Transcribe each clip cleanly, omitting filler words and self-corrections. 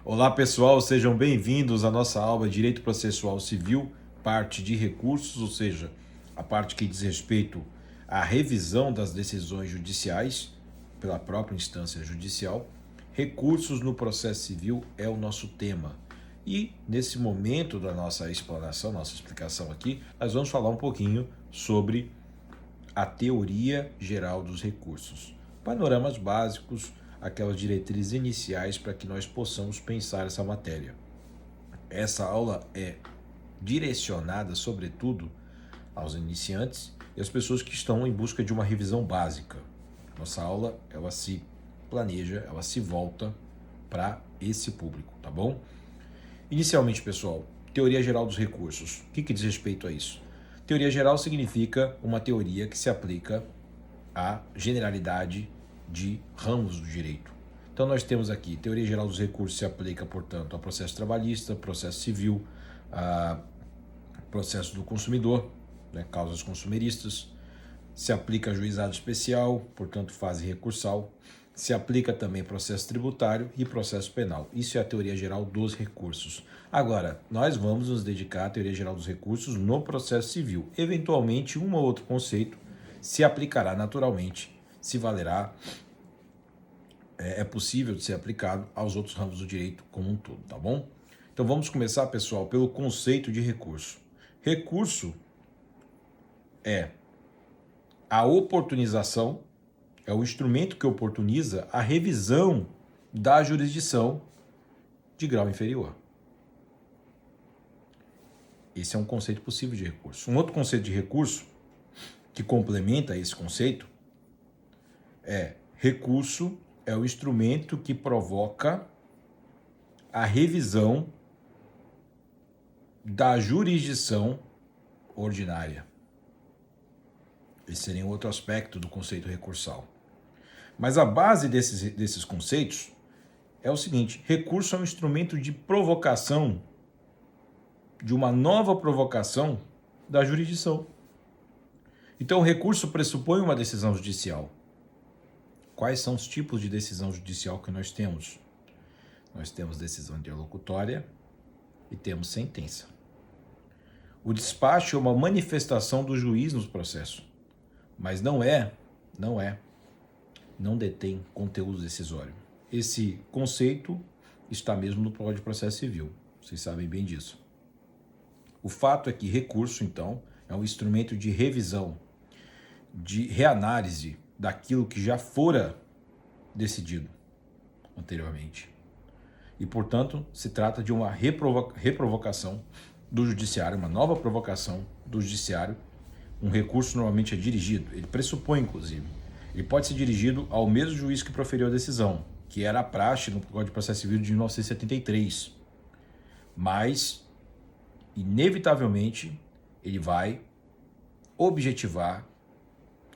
Olá pessoal, sejam bem-vindos à nossa aula de Direito Processual Civil, parte de recursos, ou seja, a parte que diz respeito à revisão das decisões judiciais pela própria instância judicial. Recursos no processo civil é o nosso tema. E nesse momento da nossa explanação, nossa explicação aqui, nós vamos falar um pouquinho sobre a teoria geral dos recursos. Panoramas básicos, aquelas diretrizes iniciais para que nós possamos pensar essa matéria. Essa aula é direcionada, sobretudo, aos iniciantes e às pessoas que estão em busca de uma revisão básica. Nossa aula, ela se planeja, ela se volta para esse público, tá bom? Inicialmente, pessoal, teoria geral dos recursos. O que diz respeito a isso? Teoria geral significa uma teoria que se aplica à generalidade de ramos do direito. Então nós temos aqui, teoria geral dos recursos se aplica, portanto, ao processo trabalhista, processo civil, a processo do consumidor, né, causas consumeristas, se aplica a juizado especial, portanto, fase recursal, se aplica também processo tributário e processo penal. Isso é a teoria geral dos recursos. Agora, nós vamos nos dedicar à teoria geral dos recursos no processo civil. Eventualmente, um ou outro conceito se aplicará naturalmente, se valerá, é possível de ser aplicado aos outros ramos do direito como um todo, tá bom? Então vamos começar, pessoal, pelo conceito de recurso. Recurso é a oportunização, é o instrumento que oportuniza a revisão da jurisdição de grau inferior. Esse é um conceito possível de recurso. Um outro conceito de recurso que complementa esse conceito é recurso é o instrumento que provoca a revisão da jurisdição ordinária. Esse seria um outro aspecto do conceito recursal. Mas a base desses conceitos é o seguinte: recurso é um instrumento de provocação, de uma nova provocação da jurisdição. Então, o recurso pressupõe uma decisão judicial. Quais são os tipos de decisão judicial que nós temos? Nós temos decisão interlocutória e temos sentença. O despacho é uma manifestação do juiz nos processos, mas não detém conteúdo decisório. Esse conceito está mesmo no Código de Processo Civil, vocês sabem bem disso. O fato é que recurso, então, é um instrumento de revisão, de reanálise daquilo que já fora decidido anteriormente. E, portanto, se trata de uma reprovocação do judiciário, uma nova provocação do judiciário. Um recurso normalmente é dirigido, ele pressupõe, inclusive, ele pode ser dirigido ao mesmo juiz que proferiu a decisão, que era a praxe no Código de Processo Civil de 1973. Mas, inevitavelmente, ele vai objetivar,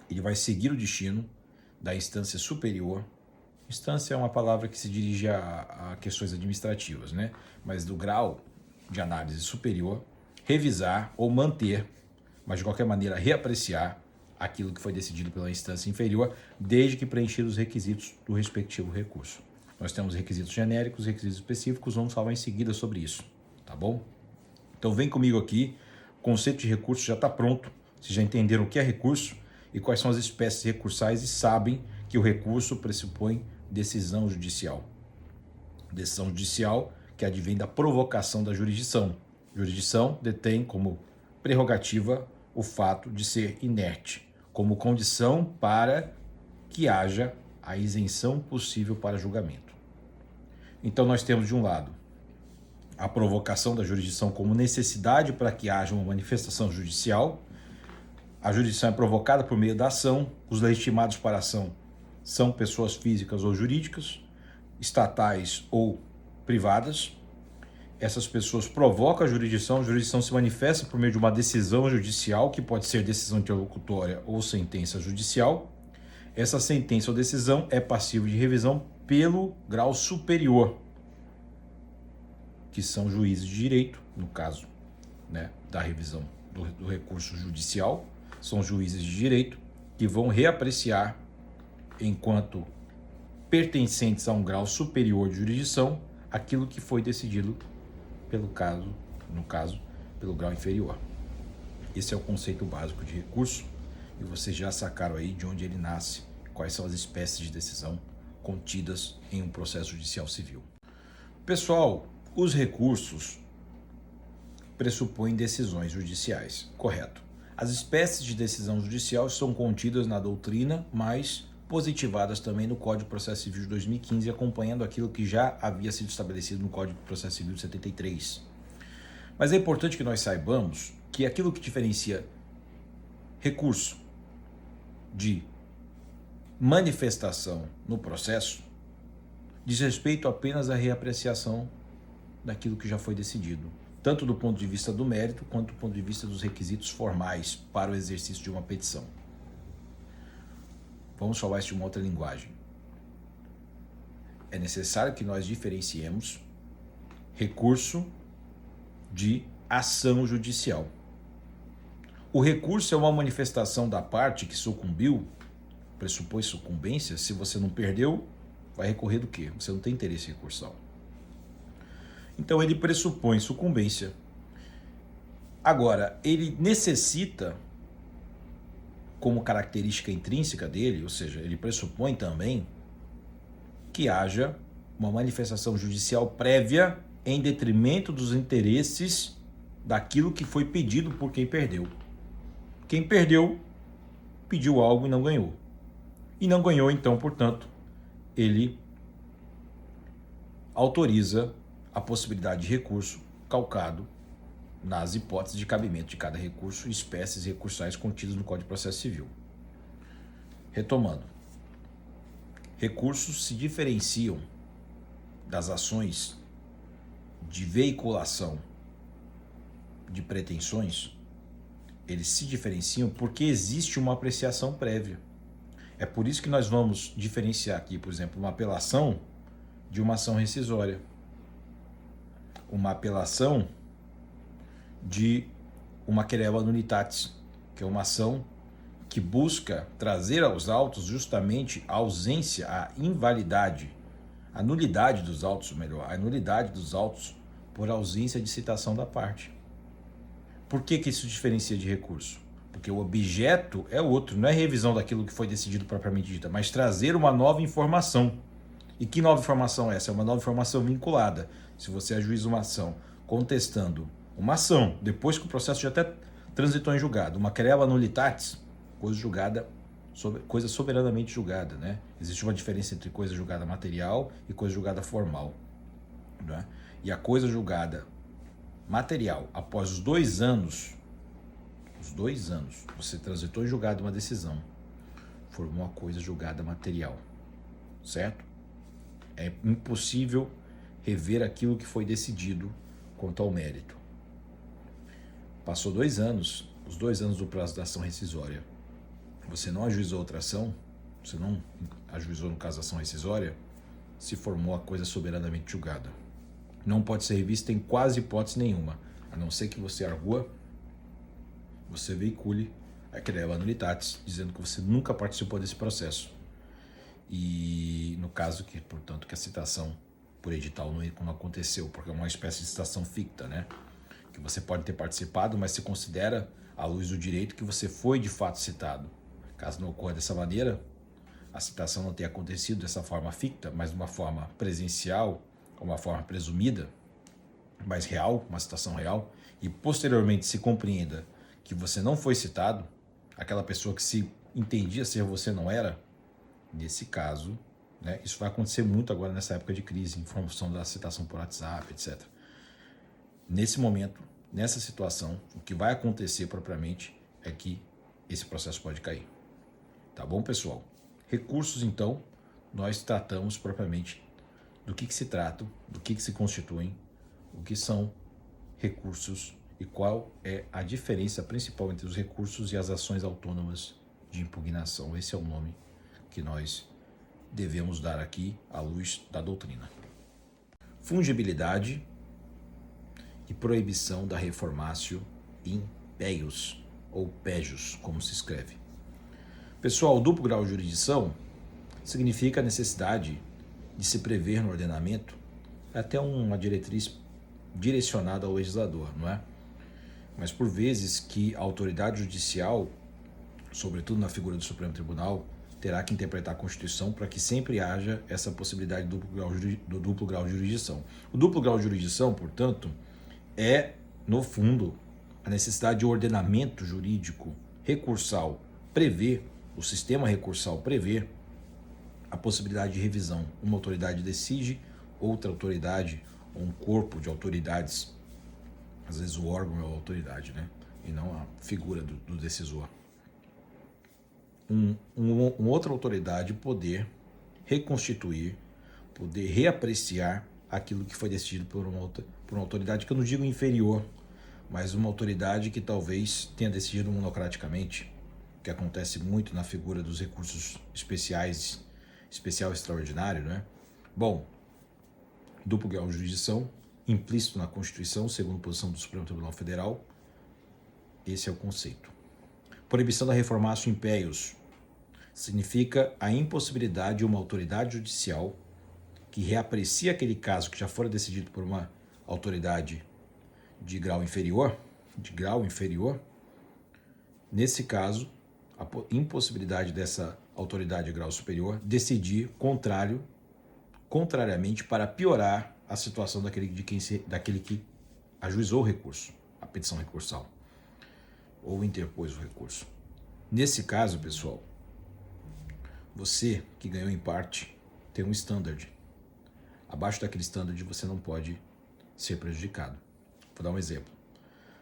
ele vai seguir o destino da instância superior. Instância é uma palavra que se dirige a questões administrativas, né? Mas do grau de análise superior, revisar ou manter, mas de qualquer maneira reapreciar aquilo que foi decidido pela instância inferior, desde que preenchidos os requisitos do respectivo recurso. Nós temos requisitos genéricos, requisitos específicos, vamos falar em seguida sobre isso, tá bom? Então vem comigo aqui, o conceito de recurso já está pronto, vocês já entenderam o que é recurso e quais são as espécies recursais e sabem que o recurso pressupõe decisão judicial. Decisão judicial que advém da provocação da jurisdição. Jurisdição detém como prerrogativa o fato de ser inerte, como condição para que haja a isenção possível para julgamento. Então nós temos de um lado a provocação da jurisdição como necessidade para que haja uma manifestação judicial. A jurisdição é provocada por meio da ação, os legitimados para a ação são pessoas físicas ou jurídicas, estatais ou privadas. Essas pessoas provocam a jurisdição se manifesta por meio de uma decisão judicial, que pode ser decisão interlocutória ou sentença judicial. Essa sentença ou decisão é passível de revisão pelo grau superior, que são juízes de direito, no caso, né, da revisão do recurso judicial, são juízes de direito que vão reapreciar enquanto pertencentes a um grau superior de jurisdição aquilo que foi decidido no caso, pelo grau inferior. Esse é o conceito básico de recurso e vocês já sacaram aí de onde ele nasce, quais são as espécies de decisão contidas em um processo judicial civil. Pessoal, os recursos pressupõem decisões judiciais, correto? As espécies de decisão judicial são contidas na doutrina, mas positivadas também no Código de Processo Civil de 2015, acompanhando aquilo que já havia sido estabelecido no Código de Processo Civil de 73. Mas é importante que nós saibamos que aquilo que diferencia recurso de manifestação no processo diz respeito apenas à reapreciação daquilo que já foi decidido, tanto do ponto de vista do mérito quanto do ponto de vista dos requisitos formais para o exercício de uma petição. Vamos falar isso de uma outra linguagem. É necessário que nós diferenciemos recurso de ação judicial. O recurso é uma manifestação da parte que sucumbiu, pressupõe sucumbência. Se você não perdeu, vai recorrer do quê? Você não tem interesse recursal. Então ele pressupõe sucumbência. Agora, ele necessita, como característica intrínseca dele, ou seja, ele pressupõe também que haja uma manifestação judicial prévia em detrimento dos interesses daquilo que foi pedido por quem perdeu. Quem perdeu pediu algo e não ganhou. E não ganhou, então, portanto, ele autoriza a possibilidade de recurso calcado nas hipóteses de cabimento de cada recurso e espécies recursais contidas no Código de Processo Civil. Retomando, recursos se diferenciam das ações de veiculação de pretensões. Eles se diferenciam porque existe uma apreciação prévia. É por isso que nós vamos diferenciar aqui, por exemplo, uma apelação de uma ação rescisória. Uma apelação de uma querela nullitatis, que é uma ação que busca trazer aos autos justamente a ausência, a invalidade, a nulidade dos autos, ou melhor, a nulidade dos autos por ausência de citação da parte. Por que isso diferencia de recurso? Porque o objeto é outro, não é revisão daquilo que foi decidido propriamente dita, mas trazer uma nova informação. E que nova informação é essa? É uma nova informação vinculada. Se você ajuiza uma ação contestando uma ação, depois que o processo já até transitou em julgado, uma querela nullitatis, coisa soberanamente julgada, né? Existe uma diferença entre coisa julgada material e coisa julgada formal, né? E a coisa julgada material, após os 2 anos, você transitou em julgado uma decisão, formou uma coisa julgada material, certo? É impossível rever aquilo que foi decidido quanto ao mérito. Passou 2 anos, os 2 anos do prazo da ação rescisória, você não ajuizou outra ação, você não ajuizou no caso da ação rescisória, se formou a coisa soberanamente julgada. Não pode ser revista em quase hipótese nenhuma, a não ser que você argua, você veicule a querela nullitatis, dizendo que você nunca participou desse processo. E no caso que, portanto, que a citação por edital não aconteceu, porque é uma espécie de citação ficta, né? Que você pode ter participado, mas se considera, à luz do direito, que você foi de fato citado. Caso não ocorra dessa maneira, a citação não tenha acontecido dessa forma ficta, mas de uma forma presencial, uma forma presumida, mas real, uma citação real, e posteriormente se compreenda que você não foi citado, aquela pessoa que se entendia ser você não era, nesse caso, né, isso vai acontecer muito agora nessa época de crise, em função da citação por WhatsApp, etc. Nesse momento, nessa situação, o que vai acontecer propriamente é que esse processo pode cair. Tá bom, pessoal? Recursos, então, nós tratamos propriamente do que se tratam, do que se constituem, o que são recursos e qual é a diferença principal entre os recursos e as ações autônomas de impugnação. Esse é o nome que nós devemos dar aqui à luz da doutrina. Fungibilidade e proibição da reformatio in peius, ou pejus, como se escreve. Pessoal, o duplo grau de jurisdição significa a necessidade de se prever no ordenamento É até uma diretriz direcionada ao legislador, não é? Mas por vezes que a autoridade judicial, sobretudo na figura do Supremo Tribunal, terá que interpretar a Constituição para que sempre haja essa possibilidade do duplo grau de jurisdição. O duplo grau de jurisdição, portanto, é, no fundo, a necessidade de ordenamento jurídico recursal prevê, o sistema recursal prevê a possibilidade de revisão. Uma autoridade decide, outra autoridade, ou um corpo de autoridades, às vezes o órgão é a autoridade, né? E não a figura do decisor. Outra autoridade poder reconstituir, poder reapreciar aquilo que foi decidido por uma autoridade que eu não digo inferior, mas uma autoridade que talvez tenha decidido monocraticamente, que acontece muito na figura dos recursos especiais, especial e extraordinário, né? Bom, duplo grau de jurisdição, implícito na Constituição, segundo posição do Supremo Tribunal Federal, esse é o conceito. Proibição da reformatio impeius significa a impossibilidade de uma autoridade judicial que reaprecia aquele caso que já fora decidido por uma autoridade de grau inferior, nesse caso, a impossibilidade dessa autoridade de grau superior decidir contrariamente para piorar a situação daquele que ajuizou o recurso, a petição recursal, ou interpôs o recurso. Nesse caso, pessoal, você que ganhou em parte tem um standard. Abaixo daquele standard você não pode ser prejudicado. Vou dar um exemplo.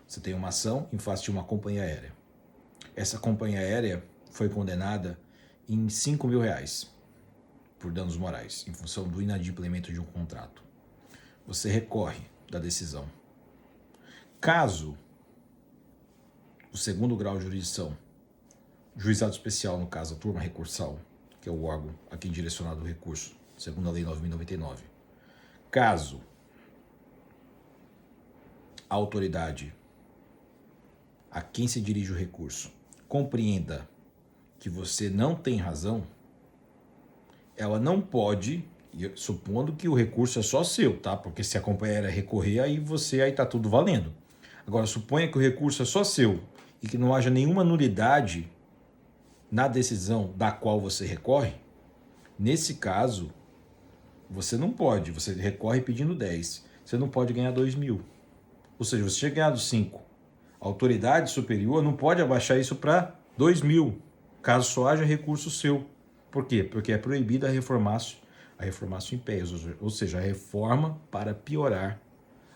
Você tem uma ação em face de uma companhia aérea. Essa companhia aérea foi condenada em R$5.000 por danos morais, em função do inadimplemento de um contrato. Você recorre da decisão. Caso o segundo grau de jurisdição, juizado especial, no caso a turma recursal, que é o órgão a quem direcionado o recurso, segundo a Lei 9.099, caso a autoridade a quem se dirige o recurso compreenda que você não tem razão, ela não pode, supondo que o recurso é só seu, tá? Porque se a companheira recorrer, aí tá tudo valendo. Agora, suponha que o recurso é só seu e que não haja nenhuma nulidade na decisão da qual você recorre. Nesse caso, você não pode, você recorre pedindo 10, você não pode ganhar 2.000. Ou seja, você tinha ganhado 5. A autoridade superior não pode abaixar isso para 2.000, caso só haja recurso seu. Por quê? Porque é proibida a reformatio impeius, ou seja, a reforma para piorar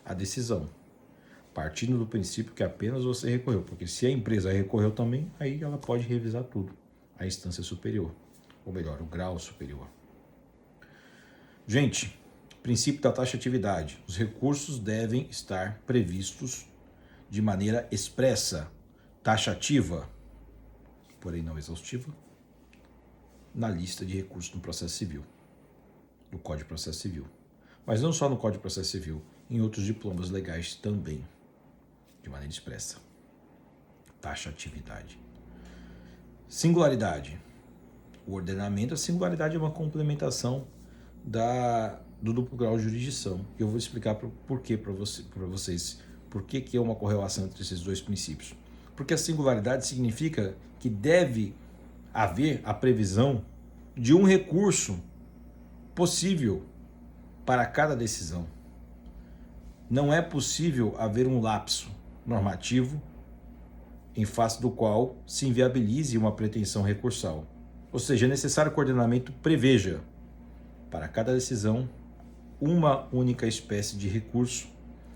a decisão, partindo do princípio que apenas você recorreu, porque se a empresa recorreu também, aí ela pode revisar tudo, a instância superior, ou melhor, o grau superior. Gente, princípio da taxatividade. Os recursos devem estar previstos de maneira expressa, taxativa, porém não exaustiva, na lista de recursos no processo civil, no Código de Processo Civil. Mas não só no Código de Processo Civil, em outros diplomas legais também, de maneira expressa. Taxatividade. Singularidade. O ordenamento, a singularidade é uma complementação do duplo grau de jurisdição. Eu vou explicar por quê para vocês. Por que é uma correlação entre esses dois princípios? Porque a singularidade significa que deve haver a previsão de um recurso possível para cada decisão. Não é possível haver um lapso normativo em face do qual se inviabilize uma pretensão recursal. Ou seja, é necessário que o ordenamento preveja para cada decisão uma única espécie de recurso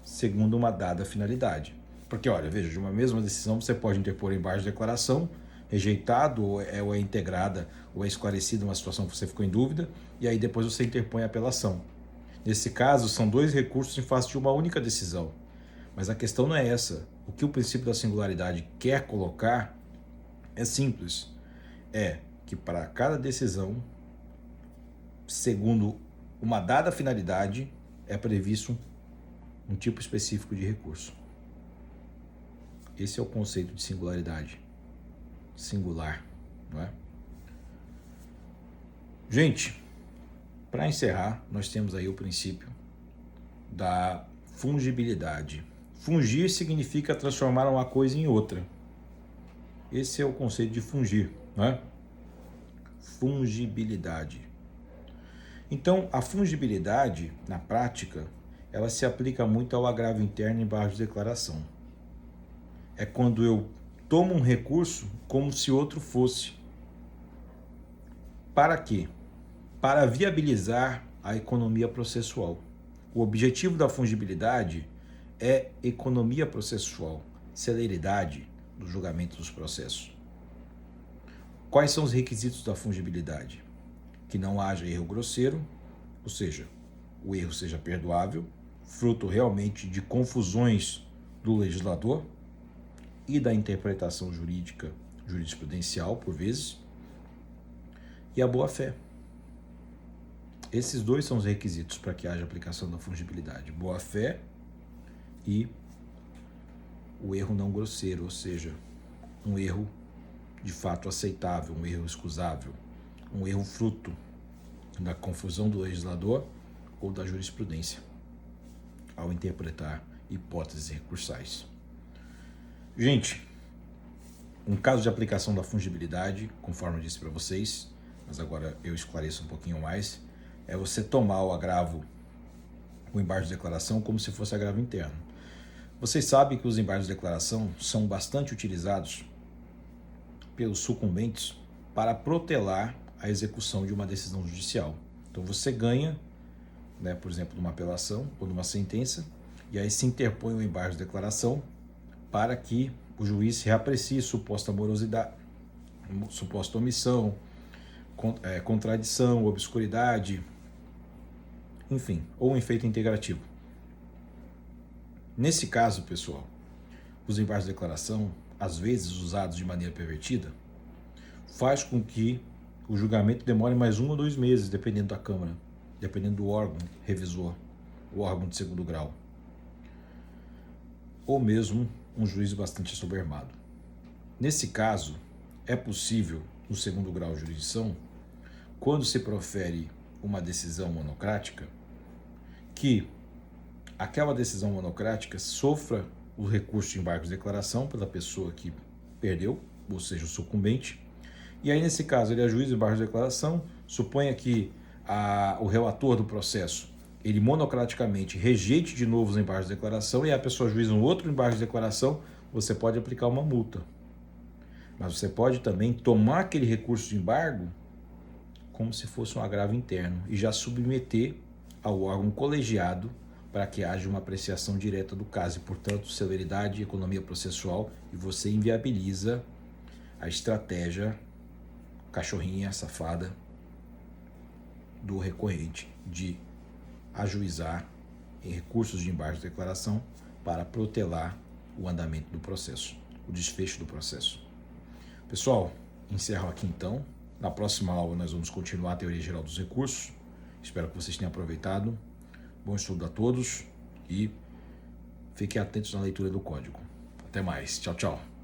segundo uma dada finalidade. Porque, olha, veja, de uma mesma decisão você pode interpor embaixo de declaração, rejeitado, ou é integrada, ou é esclarecida uma situação que você ficou em dúvida, e aí depois você interpõe a apelação. Nesse caso, são dois recursos em face de uma única decisão. Mas a questão não é essa. O que o princípio da singularidade quer colocar é simples. É que para cada decisão, segundo uma dada finalidade, é previsto um tipo específico de recurso. Esse é o conceito de singularidade. Singular, não é? Gente, para encerrar, nós temos aí o princípio da fungibilidade. Fungir significa transformar uma coisa em outra. Esse é o conceito de fungir, né? Fungibilidade. Então, a fungibilidade, na prática, ela se aplica muito ao agravo interno embaixo de declaração. É quando eu tomo um recurso como se outro fosse. Para quê? Para viabilizar a economia processual. O objetivo da fungibilidade é economia processual, celeridade do julgamento dos processos. Quais são os requisitos da fungibilidade? Que não haja erro grosseiro, ou seja, o erro seja perdoável, fruto realmente de confusões do legislador e da interpretação jurídica, jurisprudencial, por vezes, e a boa-fé. Esses dois são os requisitos para que haja aplicação da fungibilidade: boa-fé e o erro não grosseiro, ou seja, um erro de fato aceitável, um erro excusável, um erro fruto da confusão do legislador ou da jurisprudência ao interpretar hipóteses recursais. Gente, um caso de aplicação da fungibilidade, conforme eu disse para vocês, mas agora eu esclareço um pouquinho mais, é você tomar o agravo, o embargo de declaração, como se fosse agravo interno. Vocês sabem que os embargos de declaração são bastante utilizados pelos sucumbentes para protelar a execução de uma decisão judicial. Então você ganha, né, por exemplo, numa apelação ou numa sentença, e aí se interpõe o embargo de declaração para que o juiz reaprecie suposta morosidade, suposta omissão, contradição, obscuridade, enfim, ou um efeito integrativo. Nesse caso, pessoal, os embargos de declaração, às vezes usados de maneira pervertida, faz com que o julgamento demore mais 1 ou 2 meses, dependendo da Câmara, dependendo do órgão revisor, o órgão de segundo grau, ou mesmo um juiz bastante assoberbado. Nesse caso, é possível, no segundo grau de jurisdição, quando se profere uma decisão monocrática, que aquela decisão monocrática sofra o recurso de embargo de declaração pela pessoa que perdeu, ou seja, o sucumbente, e aí nesse caso ele ajuiza o embargo de declaração, suponha que o relator do processo ele monocraticamente rejeite de novo os embargos de declaração e a pessoa ajuiza um outro embargo de declaração, você pode aplicar uma multa. Mas você pode também tomar aquele recurso de embargo como se fosse um agravo interno e já submeter ao órgão colegiado para que haja uma apreciação direta do caso e, portanto, celeridade e economia processual, e você inviabiliza a estratégia cachorrinha safada do recorrente de ajuizar em recursos de embargo de declaração para protelar o andamento do processo, o desfecho do processo. Pessoal, encerro aqui então. Na próxima aula nós vamos continuar a teoria geral dos recursos. Espero que vocês tenham aproveitado. Bom estudo a todos e fiquem atentos na leitura do código. Até mais. Tchau, tchau.